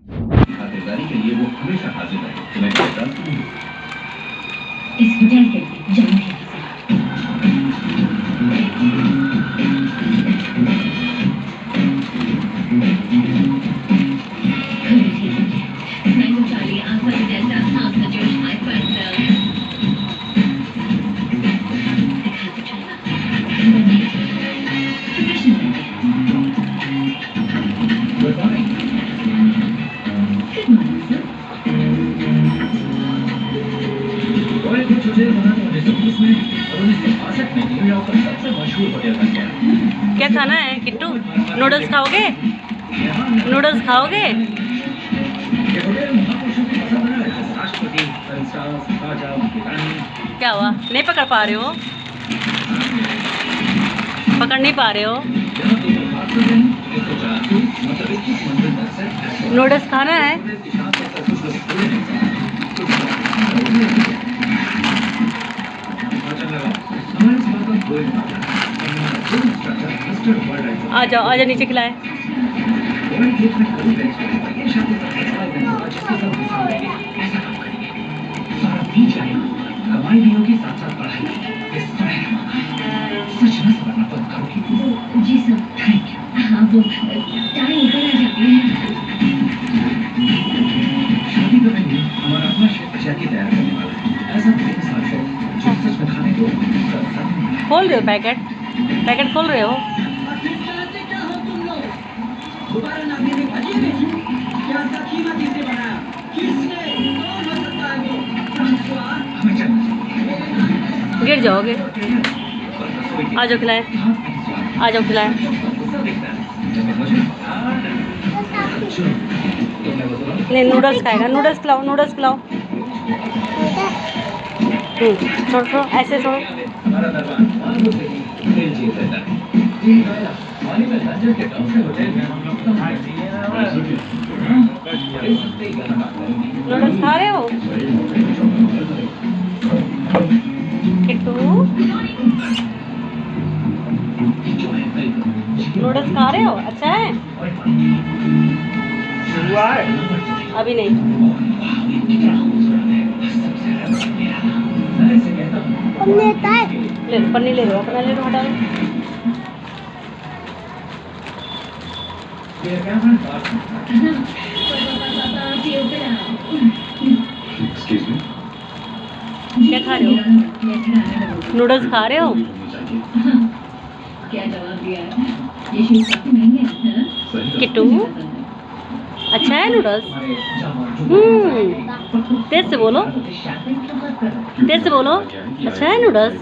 खातिरदारी के लिए वो हमेशा हाजिर रहे। तुम्हें कहता इस होटल के जाने के लिए क्या खाना है किट्टू? नूडल्स खाओगे? नूडल्स खाओगे? क्या हुआ? नहीं पकड़ पा रहे हो? पकड़ नहीं पा रहे हो? नूडल्स खाना है? आ जाओ नीचे खिलाए। कमाई भी होगी, साथ साथ पढ़ाई भी। सच में समझना बंद करोगी? जी सर, थैंक यू। हाँ वो टाइम ऊपर आ जाती है। शादी तो नहीं, हमारा अपना शेफ जाके तैयार करने वाला है। ऐसा कोई साथ है जो सच में खाने को खोल रहे हो? पैकेट खोल रहे हो? दोबारा ना देने भाजी ने क्या सा कीमा किसने बनाया? किसने? कौन हो सकता है वो? हमें चलना चाहिए। गिर जाओगे। आ जाओ खिलाए, आ जाओ खिलाए। नहीं, नूडल्स खाएगा। नूडल्स खिलाओ, नूडल्स खिलाओ। छोड़ो छोड़ो, ऐसे छोड़ो। नूडल्स खा रहे हो किट्टू? नूडल्स खा रहे हो? अच्छा है? अभी नहीं। ले लो, पन्नी ले लो, अपना ले लो, हटा लो। क्या खा रहे हो? नूडल्स खा रहे हो? क्या जवाब दिया? ये शूज काफी महंगे हैं। किट्टू अच्छा है नूडल्स? तेज से बोलो, तेज से बोलो। अच्छा है नूडल्स?